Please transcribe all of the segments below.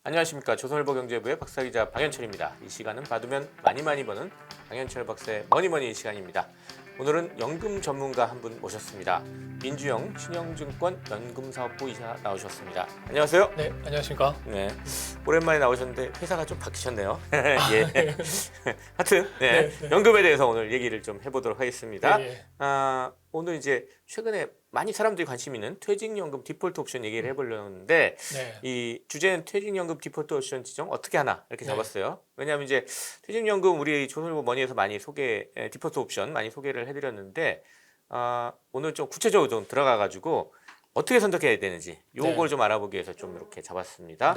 안녕하십니까. 조선일보 경제부의 박사기자 방현철입니다. 이 시간은 받으면 많이 버는 방현철 박사의 머니머니 시간입니다. 오늘은 연금 전문가 한 분 모셨습니다. 민주영 신영증권 연금사업부 이사 나오셨습니다. 안녕하세요. 네, 안녕하십니까. 네, 오랜만에 나오셨는데 회사가 좀 바뀌셨네요. 예. 하여튼 네, 연금에 대해서 오늘 얘기를 좀 해보도록 하겠습니다. 오늘 이제 최근에 많이 사람들이 관심 있는 퇴직연금 디폴트 옵션 얘기를 해보려는데 이 주제는 퇴직연금 디폴트 옵션 지정 어떻게 하나 이렇게 잡았어요. 왜냐하면 이제 퇴직연금 우리 조선일보 머니에서 많이 디폴트 옵션 많이 소개를 해드렸는데 오늘 좀 구체적으로 좀 들어가가지고 어떻게 선택해야 되는지 요걸 좀 알아보기 위해서 좀 이렇게 잡았습니다.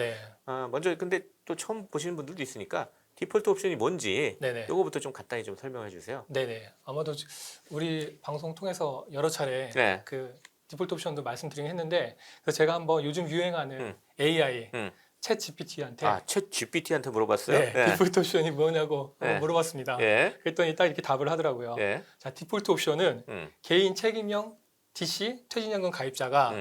먼저 근데 또 처음 보시는 분들도 있으니까 디폴트 옵션이 뭔지 요거부터 좀 간단히 좀 설명해 주세요. 네네. 아마도 우리 방송 통해서 여러 차례 그 디폴트 옵션도 말씀드리긴 했는데 그래서 제가 한번 요즘 유행하는 AI 챗 GPT한테 챗 GPT한테 물어봤어요? 네, 디폴트 옵션이 뭐냐고 물어봤습니다. 그랬더니 딱 이렇게 답을 하더라고요. 자, 디폴트 옵션은 개인 책임형 DC 퇴직연금 가입자가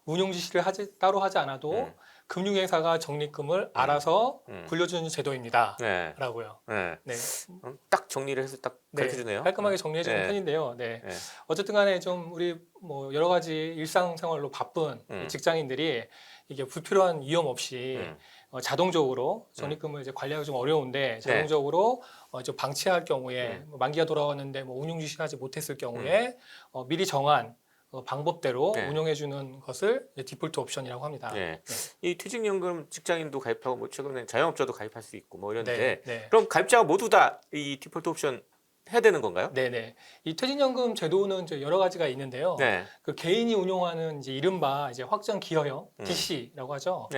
운용 지시를 따로 하지 않아도 금융회사가 적립금을 알아서 굴려주는 제도입니다. 라고요. 딱 정리를 해서 딱 가르쳐주네요. 깔끔하게 정리해주는 편인데요. 어쨌든 간에 좀 우리 뭐 여러 가지 일상생활로 바쁜 직장인들이 이게 불필요한 위험 없이 자동적으로 적립금을 이제 관리하기 좀 어려운데 자동적으로 좀 방치할 경우에 만기가 돌아왔는데 뭐 운용 지시하지 못했을 경우에 미리 정한 방법대로 운용해주는 것을 디폴트 옵션이라고 합니다. 이 퇴직연금 직장인도 가입하고 뭐 최근에 자영업자도 가입할 수 있고 뭐 이런데 그럼 가입자가 모두 다 이 디폴트 옵션 해야 되는 건가요? 이 퇴직연금 제도는 이제 여러 가지가 있는데요. 그 개인이 운용하는 이제 이른바 이제 확정 기여형 DC라고 하죠.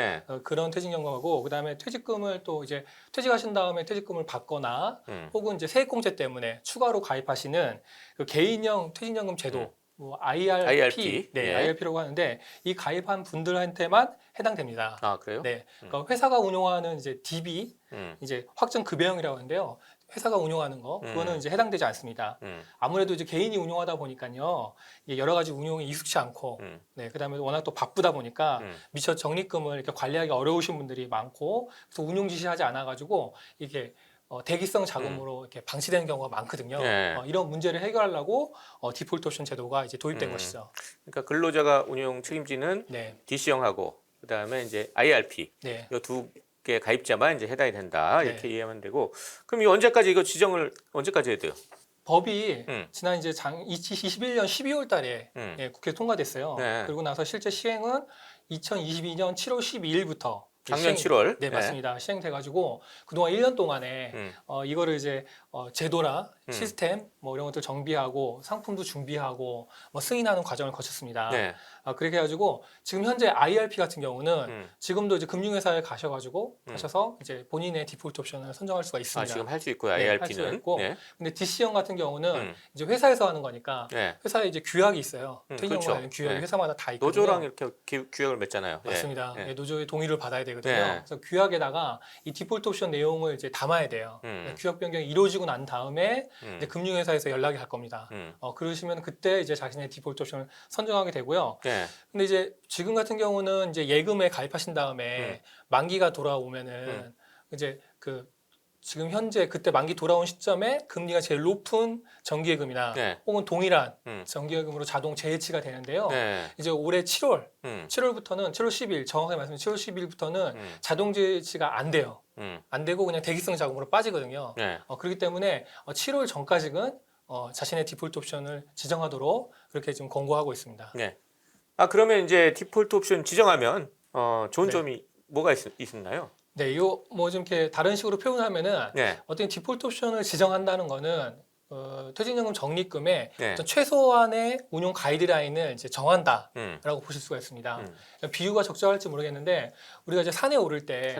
그런 퇴직연금하고 그다음에 퇴직금을 또 이제 퇴직하신 다음에 퇴직금을 받거나 혹은 이제 세액공제 때문에 추가로 가입하시는 그 개인형 퇴직연금 제도. 뭐 IRP, IRP라고 하는데 이 가입한 분들한테만 해당됩니다. 그래요? 그러니까 회사가 운용하는 이제 DB, 이제 확정 급여형이라고 하는데요. 회사가 운용하는 거 그거는 이제 해당되지 않습니다. 아무래도 이제 개인이 운용하다 보니까요, 여러 가지 운용이 익숙치 않고, 그다음에 워낙 또 바쁘다 보니까 미처 적립금을 이렇게 관리하기 어려우신 분들이 많고, 그래서 운용 지시하지 않아가지고 이게 대기성 자금으로 이렇게 방치되는 경우가 많거든요. 이런 문제를 해결하려고 디폴트 옵션 제도가 이제 도입된 것이죠. 그러니까 근로자가 운용 책임지는 DC형하고 그다음에 이제 IRP 이 두 개 가입자만 이제 해당이 된다 이렇게 이해하면 되고 그럼 이 언제까지 이거 지정을 언제까지 해야 돼요? 법이 지난 이제 2021년 12월 달에 국회 통과됐어요. 그리고 나서 실제 시행은 2022년 7월 12일부터 작년 7월. 맞습니다. 시행돼가지고 그동안 1년 동안에 이거를 이제 제도나 시스템 뭐 이런 것들 정비하고 상품도 준비하고 뭐 승인하는 과정을 거쳤습니다. 그렇게 해가지고 지금 현재 IRP 같은 경우는 지금도 이제 금융회사에 가셔서 이제 본인의 디폴트 옵션을 선정할 수가 있습니다. 지금 할 수 있고요. IRP는. 할 수가 있고. 근데 DC형 같은 경우는 이제 회사에서 하는 거니까 회사에 이제 규약이 있어요. 퇴직연금 규약이 회사마다 다 있거든요. 노조랑 이렇게 규약을 맺잖아요. 맞습니다. 노조의 동의를 받아야 되거든요. 그래서 규약에다가 이 디폴트 옵션 내용을 이제 담아야 돼요. 규약 변경이 이루어지고 난 다음에 이제 금융회사에서 연락이 갈 겁니다. 그러시면 그때 이제 자신의 디폴트 옵션을 선정하게 되고요. 근데 이제 지금 같은 경우는 이제 예금에 가입하신 다음에 만기가 돌아오면은 이제 지금 현재 그때 만기 돌아온 시점에 금리가 제일 높은 정기예금이나 혹은 동일한 정기예금으로 자동 재해치가 되는데요. 이제 올해 7월부터는 7월 10일 정확하게 말씀드리면 7월 10일부터는 자동 재해치가 안 돼요. 안 되고 그냥 대기성 자금으로 빠지거든요. 그렇기 때문에 7월 전까지는 자신의 디폴트 옵션을 지정하도록 그렇게 지금 권고하고 있습니다. 그러면 이제 디폴트 옵션 지정하면 좋은 점이 뭐가 있나요? 이거 뭐 좀 이렇게 다른 식으로 표현하면은 어떤 디폴트 옵션을 지정한다는 거는 퇴직연금 적립금의 어떤 최소한의 운용 가이드라인을 이제 정한다라고 보실 수가 있습니다. 비유가 적절할지 모르겠는데 우리가 이제 산에 오를 때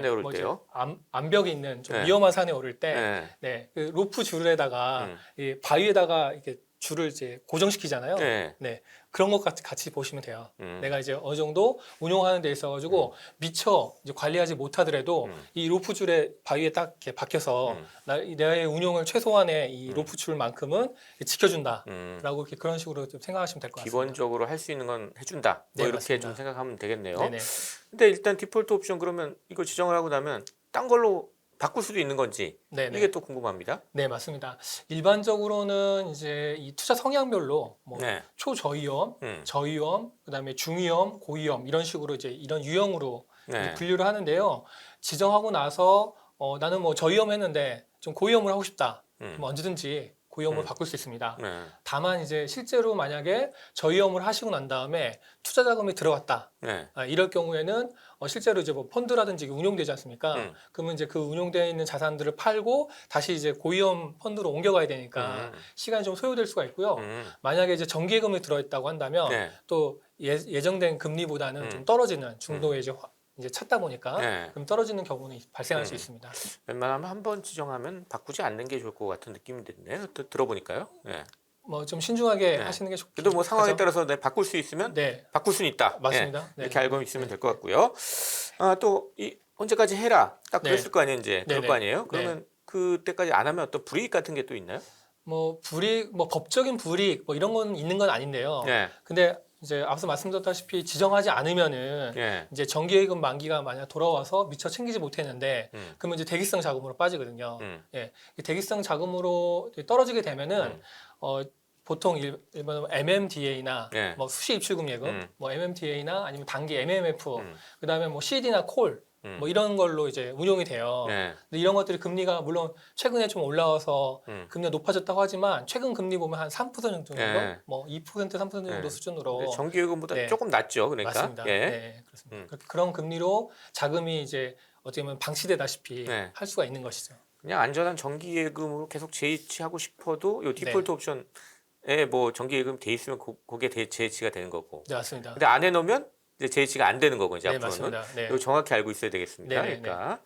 암벽이 있는 좀 위험한 산에 오를 때 그 로프 줄에다가 이 바위에다가 이렇게 줄을 이제 고정시키잖아요. 네. 네. 그런 것 같이 보시면 돼요. 내가 이제 어느 정도 운용하는 데 있어가지고 미처 이제 관리하지 못하더라도 이 로프 줄에 바위에 딱 이렇게 박혀서 나의 운용을 최소한의 이 로프 줄만큼은 지켜준다라고 이렇게 그런 식으로 좀 생각하시면 될 것 같습니다. 기본적으로 할 수 있는 건 해준다. 뭐 네, 이렇게 맞습니다. 좀 생각하면 되겠네요. 네네. 근데 일단 디폴트 옵션 그러면 이거 지정을 하고 나면 딴 걸로 바꿀 수도 있는 건지 네네. 이게 또 궁금합니다. 네, 맞습니다. 일반적으로는 이제 이 투자 성향별로 뭐 네. 초저위험, 저위험, 그다음에 중위험, 고위험 이런 식으로 이제 이런 유형으로 네. 이제 분류를 하는데요. 지정하고 나서 나는 뭐 저위험 했는데 좀 고위험을 하고 싶다. 뭐 언제든지 고위험을 바꿀 수 있습니다. 네. 다만 이제 실제로 만약에 저위험을 하시고 난 다음에 투자 자금이 들어갔다. 네. 이럴 경우에는 실제로 이제 뭐 펀드라든지 운용되지 않습니까? 그러면 이제 그 운용되어 있는 자산들을 팔고 다시 이제 고위험 펀드로 옮겨가야 되니까 시간이 좀 소요될 수가 있고요. 만약에 이제 정기예금이 들어있다고 한다면 네. 또 예정된 금리보다는 좀 떨어지는 중도에 이제 찾다 보니까 네. 그럼 떨어지는 경우는 발생할 수 있습니다. 웬만하면 한 번 지정하면 바꾸지 않는 게 좋을 것 같은 느낌이 드네요. 들어보니까요. 네. 뭐 좀 신중하게 네. 하시는 게 좋겠죠. 그래도 뭐 상황에 따라서 바꿀 수 있으면 네. 바꿀 수는 있다. 맞습니다. 네. 네. 이렇게 알고 있으면 될 것 같고요. 또 이 언제까지 해라 딱 그랬을 네. 거 아니에요. 이제 그럴 네네. 거 아니에요. 그러면 그때까지 안 하면 어떤 불이익 같은 게 또 있나요? 뭐 불이익, 뭐 법적인 불이익 뭐 이런 건 있는 건 아닌데요. 네. 근데 이제 앞서 말씀드렸다시피 지정하지 않으면은 네. 이제 정기예금 만기가 만약 돌아와서 미처 챙기지 못했는데 그러면 이제 대기성 자금으로 빠지거든요. 예, 이 대기성 자금으로 떨어지게 되면은 보통 일반적으로 MMDA나 네. 뭐 수시 입출금 예금, 뭐 MMDA나 아니면 단기 MMF, 그다음에 뭐 CD나 콜 뭐 이런 걸로 이제 운용이 돼요. 네. 근데 이런 것들이 금리가 물론 최근에 좀 올라와서 금리가 높아졌다고 하지만 최근 금리 보면 한 3% 정도, 네. 뭐 2%, 3% 정도 네. 수준으로 정기예금보다 네. 조금 낮죠. 그러니까. 맞습니다. 예. 네, 그렇습니다. 그런 금리로 자금이 이제 어떻게 보면 방치되다시피 네. 할 수가 있는 것이죠. 그냥 안전한 정기예금으로 계속 재이치하고 싶어도 이 디폴트 옵션에 뭐 정기예금 돼 있으면 거기에 재이치가 되는 거고. 네, 맞습니다. 근데 안 해놓으면 이제 재이치가 안 되는 거고 이제 네, 앞으로는. 맞습니다. 네. 이거 정확히 알고 있어야 되겠습니다. 네, 네, 그러니까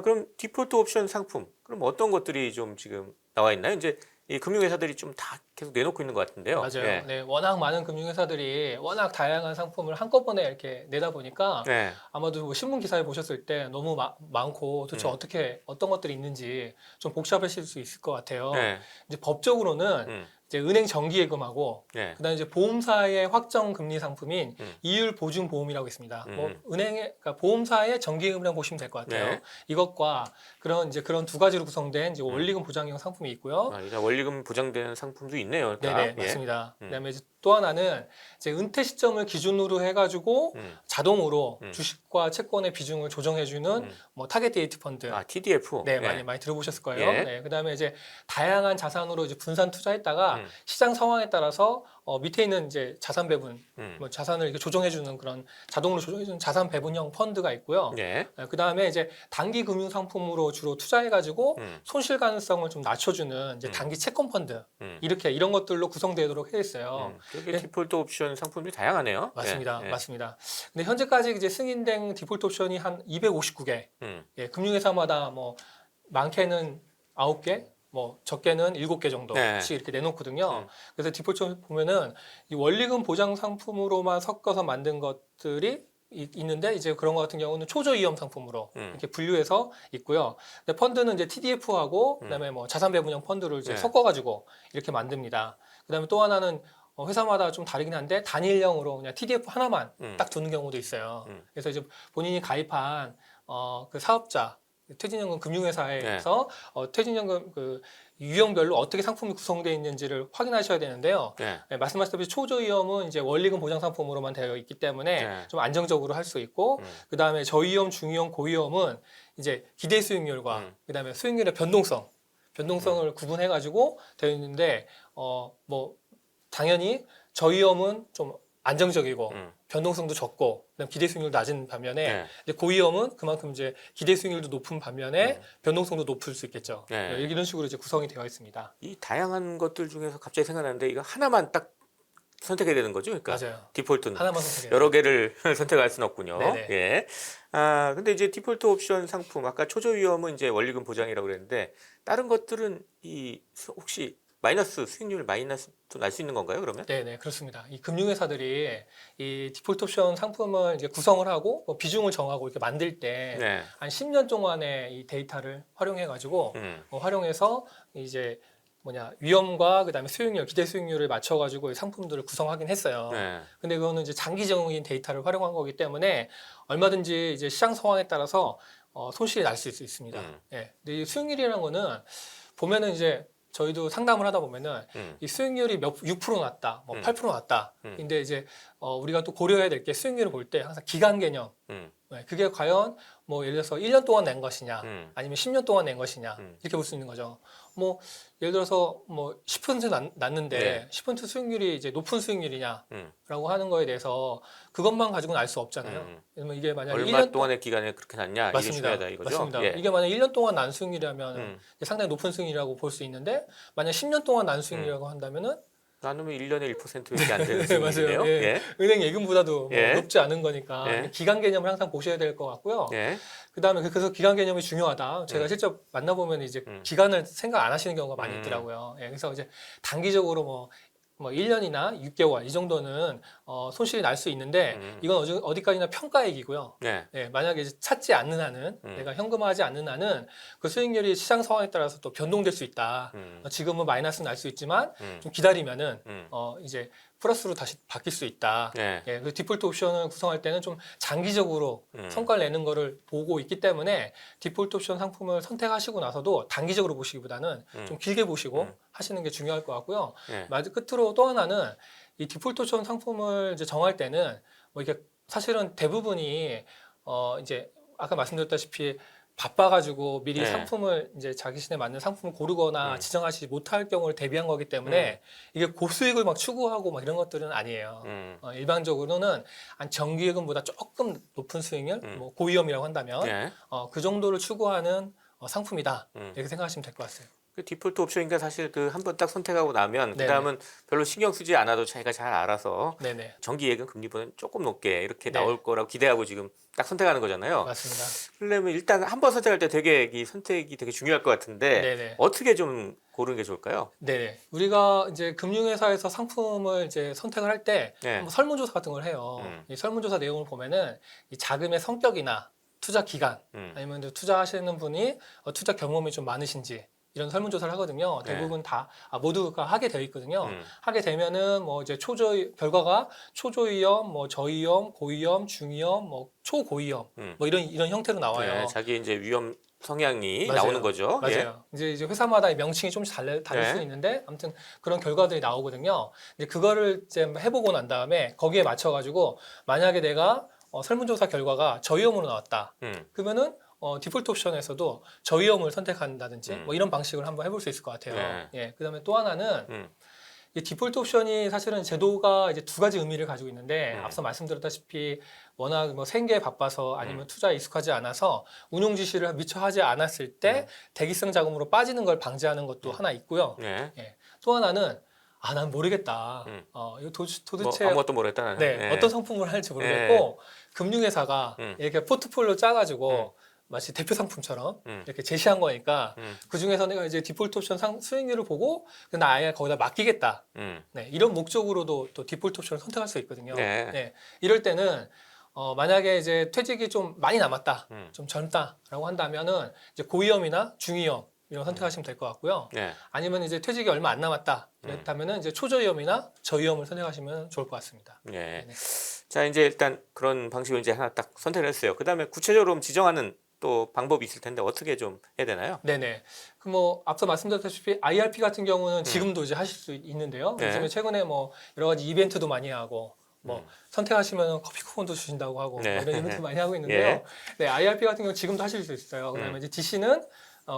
그럼 디폴트 옵션 상품 그럼 어떤 것들이 좀 지금 나와 있나요? 이제 이 금융회사들이 좀 다 계속 내놓고 있는 것 같은데요. 맞아요. 예. 네, 워낙 많은 금융회사들이 워낙 다양한 상품을 한꺼번에 이렇게 내다 보니까 네. 아마도 뭐 신문 기사를 보셨을 때 너무 많고 도대체 어떤 것들이 있는지 좀 복잡하실 수 있을 것 같아요. 네. 이제 법적으로는 이제 은행 정기예금하고 네. 그다음에 이제 보험사의 확정 금리 상품인 이율 보증 보험이라고 있습니다. 뭐 그러니까 보험사의 정기예금이라고 보시면 될 것 같아요. 네. 이것과 그런 두 가지로 구성된 이제 원리금 보장형 상품이 있고요. 이제 원리금 보장되는 상품도 있네요. 다. 네네, 예. 맞습니다. 그다음에 이제 또 하나는 이제 은퇴 시점을 기준으로 해가지고 자동으로 주식과 채권의 비중을 조정해주는 뭐 타겟 데이트 펀드. TDF. 네, 예. 많이 들어보셨을 거예요. 예. 네, 그다음에 이제 다양한 자산으로 이제 분산 투자했다가 시장 상황에 따라서 밑에 있는 이제 자산 배분, 뭐 자산을 이렇게 조정해주는 그런 자동으로 조정해주는 자산 배분형 펀드가 있고요. 예. 그다음에 이제 단기 금융 상품으로 주로 투자해가지고 손실 가능성을 좀 낮춰주는 이제 단기 채권 펀드 이런 것들로 구성되도록 해 있어요. 되게 디폴트 옵션 상품이 다양하네요. 맞습니다, 예. 맞습니다. 근데 현재까지 이제 승인된 디폴트 옵션이 한 259개. 예, 금융회사마다 뭐 많게는 9개, 뭐 적게는 7개 정도씩 네. 이렇게 내놓거든요. 그래서 디폴트 보면은 이 원리금 보장 상품으로만 섞어서 만든 것들이 있는데 이제 그런 것 같은 경우는 초저위험 상품으로 이렇게 분류해서 있고요. 근데 펀드는 이제 TDF하고 그다음에 뭐 자산 배분형 펀드를 이제 네. 섞어가지고 이렇게 만듭니다. 그다음에 또 하나는 회사마다 좀 다르긴 한데 단일형으로 그냥 TDF 하나만 딱 두는 경우도 있어요. 그래서 이제 본인이 가입한 그 사업자 퇴직연금 금융회사에서 퇴직연금 그 유형별로 어떻게 상품이 구성되어 있는지를 확인하셔야 되는데요. 네. 네, 말씀하셨다시피 초저위험은 이제 원리금 보장 상품으로만 되어 있기 때문에 네. 좀 안정적으로 할 수 있고, 그 다음에 저위험, 중위험, 고위험은 이제 기대 수익률과 그 다음에 수익률의 변동성을 구분해가지고 되어 있는데, 뭐 당연히 저위험은 좀 안정적이고 변동성도 적고 그다음 기대 수익률도 낮은 반면에 네. 이제 고위험은 그만큼 이제 기대 수익률도 높은 반면에 변동성도 높을 수 있겠죠. 네. 이런 식으로 이제 구성이 되어 있습니다. 이 다양한 것들 중에서 갑자기 생각나는데 이거 하나만 딱 선택해야 되는 거죠? 그러니까 맞아요. 디폴트는 하나만 선택해요. 여러 개를 선택할 수는 없군요. 네네. 예. 근데 이제 디폴트 옵션 상품 아까 초저위험은 이제 원리금 보장이라고 그랬는데 다른 것들은 혹시 마이너스 수익률 마이너스도 날 수 있는 건가요? 그러면? 네, 그렇습니다. 이 금융회사들이 이 디폴트 옵션 상품을 이제 구성을 하고 뭐 비중을 정하고 이렇게 만들 때 네. 한 10년 동안의 이 데이터를 활용해 가지고 활용해서 이제 위험과 그다음에 수익률, 기대 수익률을 맞춰 가지고 상품들을 구성하긴 했어요. 네. 근데 그거는 이제 장기적인 데이터를 활용한 거기 때문에 얼마든지 이제 시장 상황에 따라서 손실이 날 수 있습니다. 예. 근데 이 수익률이라는 거는 보면은 이제 저희도 상담을 하다 보면은 이 수익률이 6% 났다, 뭐 8% 났다. 근데 이제 우리가 또 고려해야 될 게 수익률을 볼 때 항상 기간 개념. 네, 그게 과연 뭐 예를 들어서 1년 동안 낸 것이냐, 아니면 10년 동안 낸 것이냐 이렇게 볼 수 있는 거죠. 뭐 예를 들어서 뭐 10% 났는데 네. 10% 수익률이 이제 높은 수익률이냐라고 하는 거에 대해서 그것만 가지고는 알 수 없잖아요. 그러면 이게 만약 얼마 1년 동안의 기간에 그렇게 났냐 이게 맞습니다. 중요하다 이거죠. 맞습니다. 예. 이게 만약 1년 동안 난 수익률이라면 상당히 높은 수익률이라고 볼 수 있는데 만약 10년 동안 난 수익률이라고 한다면은 나누면 1년에 1%밖에 안 되는 네, 맞아요. 수익률이네요. 예. 예. 은행 예금보다도 뭐 예. 높지 않은 거니까 예. 기간 개념을 항상 보셔야 될 것 같고요. 예. 그다음에 그래서 기간 개념이 중요하다. 제가 직접 만나보면 이제 기간을 생각 안 하시는 경우가 많이 있더라고요. 예, 그래서 이제 단기적으로 뭐 1년이나 6개월 이 정도는 손실이 날 수 있는데 이건 어디까지나 평가액이고요. 네. 예, 만약에 이제 찾지 않는 한은 내가 현금화하지 않는 한은 그 수익률이 시장 상황에 따라서 또 변동될 수 있다. 지금은 마이너스 날 수 있지만 좀 기다리면은 이제 플러스로 다시 바뀔 수 있다. 네. 예, 그 디폴트 옵션을 구성할 때는 좀 장기적으로 성과를 내는 거를 보고 있기 때문에 디폴트 옵션 상품을 선택하시고 나서도 단기적으로 보시기보다는 좀 길게 보시고 하시는 게 중요할 것 같고요. 네. 끝으로 또 하나는 이 디폴트 옵션 상품을 이제 정할 때는 뭐 이게 사실은 대부분이 이제 아까 말씀드렸다시피 바빠가지고 미리 네. 상품을 이제 자신에 맞는 상품을 고르거나 지정하지 못할 경우를 대비한 거기 때문에 이게 고수익을 막 추구하고 막 이런 것들은 아니에요. 일반적으로는 한 정기예금보다 조금 높은 수익률, 뭐 고위험이라고 한다면 네. 그 정도를 추구하는 상품이다 이렇게 생각하시면 될 것 같아요. 그 디폴트 옵션인가 사실 그 한 번 딱 선택하고 나면 네네. 그다음은 별로 신경 쓰지 않아도 자기가 잘 알아서 네네. 정기 예금 금리보다는 조금 높게 이렇게 네. 나올 거라고 기대하고 지금 딱 선택하는 거잖아요. 맞습니다. 그러려면 일단 한 번 선택할 때 되게 이 선택이 되게 중요할 것 같은데 네네. 어떻게 좀 고르는 게 좋을까요? 네, 우리가 이제 금융회사에서 상품을 이제 선택을 할 때 네. 한번 설문조사 같은 걸 해요. 이 설문조사 내용을 보면은 이 자금의 성격이나 투자 기간 아니면 이제 투자하시는 분이 투자 경험이 좀 많으신지 이런 설문조사를 하거든요. 네. 대부분 다 모두가 하게 되어 있거든요. 하게 되면은 뭐 이제 결과가 초저위험, 뭐 저위험, 고위험, 중위험, 뭐 초고위험 뭐 이런 형태로 나와요. 네, 자기 이제 위험 성향이 맞아요. 나오는 거죠. 맞아요. 이제 회사마다 명칭이 좀씩 다를 네. 수 있는데 아무튼 그런 결과들이 나오거든요. 이제 그거를 이제 해보고 난 다음에 거기에 맞춰가지고 만약에 내가 설문조사 결과가 저위험으로 나왔다. 그러면은 디폴트 옵션에서도 저위험을 선택한다든지 뭐 이런 방식을 한번 해볼 수 있을 것 같아요. 네. 예. 그다음에 또 하나는 이 디폴트 옵션이 사실은 제도가 이제 두 가지 의미를 가지고 있는데 앞서 말씀드렸다시피 워낙 뭐 생계에 바빠서 아니면 투자에 익숙하지 않아서 운용 지시를 미처 하지 않았을 때 대기성 자금으로 빠지는 걸 방지하는 것도 하나 있고요. 네. 예. 또 하나는 난 모르겠다. 이거 도대체 뭐 아무것도 모르겠다 나는. 네, 네. 어떤 상품을 할지 모르겠고 금융회사가 이렇게 포트폴리오 짜가지고 마치 대표 상품처럼 이렇게 제시한 거니까 그 중에서 내가 이제 디폴트 옵션 수익률을 보고 나 아예 거기다 맡기겠다. 네, 이런 목적으로도 또 디폴트 옵션을 선택할 수 있거든요. 네. 네, 이럴 때는 만약에 이제 퇴직이 좀 많이 남았다, 좀 젊다라고 한다면은 이제 고위험이나 중위험 이런 거 선택하시면 될 것 같고요. 네. 아니면 이제 퇴직이 얼마 안 남았다 이렇다면은 이제 초저위험이나 저위험을 선택하시면 좋을 것 같습니다. 네. 네네. 자 이제 일단 그런 방식을 이제 하나 딱 선택을 했어요. 그다음에 구체적으로 지정하는 또 방법이 있을 텐데 어떻게 좀 해야 되나요? 네네. 그 뭐 앞서 말씀드렸다시피 IRP 같은 경우는 지금도 이제 하실 수 있는데요. 네. 요즘에 최근에 뭐 여러 가지 이벤트도 많이 하고 뭐 선택하시면 커피 쿠폰도 주신다고 하고 네. 뭐 이런 이벤트 많이 하고 있는데요. 예. 네, IRP 같은 경우 지금도 하실 수 있어요. 그다음에 이제 DC는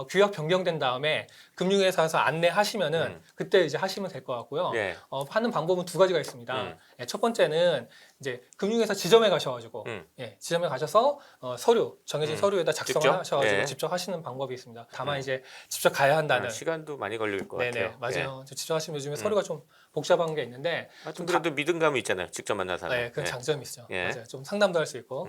규약 변경된 다음에 금융회사에서 안내하시면은 그때 이제 하시면 될 것 같고요. 네. 하는 방법은 두 가지가 있습니다. 예, 첫 번째는 이제 금융회사 지점에 가셔가지고 예, 지점에 가셔서 정해진 서류에다 작성하셔가지고 직접? 네. 직접 하시는 방법이 있습니다. 다만 이제 직접 가야 한다는. 시간도 많이 걸릴 것 네네, 같아요. 맞아요. 직접 하시면 요즘에 서류가 좀 복잡한 게 있는데 하여튼 그래도 믿음감이 있잖아요. 직접 만나서 하면. 네, 그건 장점이 있죠. 예. 맞아요. 좀 상담도 할 수 있고.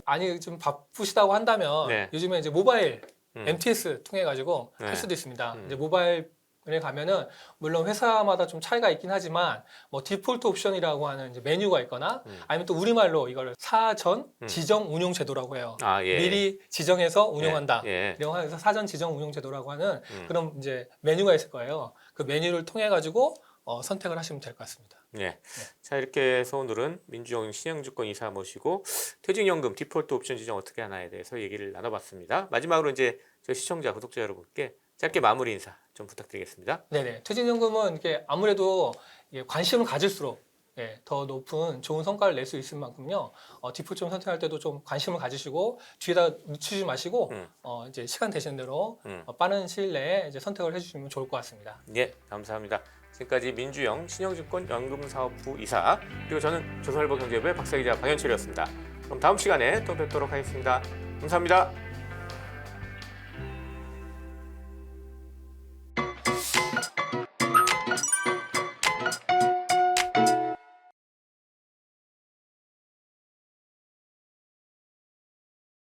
아니 좀 바쁘시다고 한다면 네. 요즘에 이제 모바일 MTS 통해 가지고 할 수도 있습니다. 이제 모바일 은행에 가면은 물론 회사마다 좀 차이가 있긴 하지만 뭐 디폴트 옵션이라고 하는 이제 메뉴가 있거나 아니면 또 우리말로 이걸 사전 지정 운용 제도라고 해요. 예. 미리 지정해서 운용한다. 예. 이런 해서 사전 지정 운용 제도라고 하는 그런 이제 메뉴가 있을 거예요. 그 메뉴를 통해 가지고 선택을 하시면 될 것 같습니다. 네. 자, 이렇게 해서 오늘은 민주영 신영주권 이사 모시고 퇴직연금 디폴트 옵션 지정 어떻게 하나에 대해서 얘기를 나눠봤습니다. 마지막으로 이제 저희 시청자, 구독자 여러분께 짧게 마무리 인사 좀 부탁드리겠습니다. 네네. 퇴직연금은 이게 아무래도 이게 관심을 가질수록 더 높은 좋은 성과를 낼 수 있을 만큼요. 디폴트를 선택할 때도 좀 관심을 가지시고 뒤에다 늦추지 마시고 이제 시간 되시는 대로 빠른 시일 내에 이제 선택을 해주시면 좋을 것 같습니다. 네, 감사합니다. 지금까지 민주영 신영증권 연금사업부 이사 그리고 저는 조선일보 경제부의 박사기자 방현철이었습니다. 그럼 다음 시간에 또 뵙도록 하겠습니다. 감사합니다.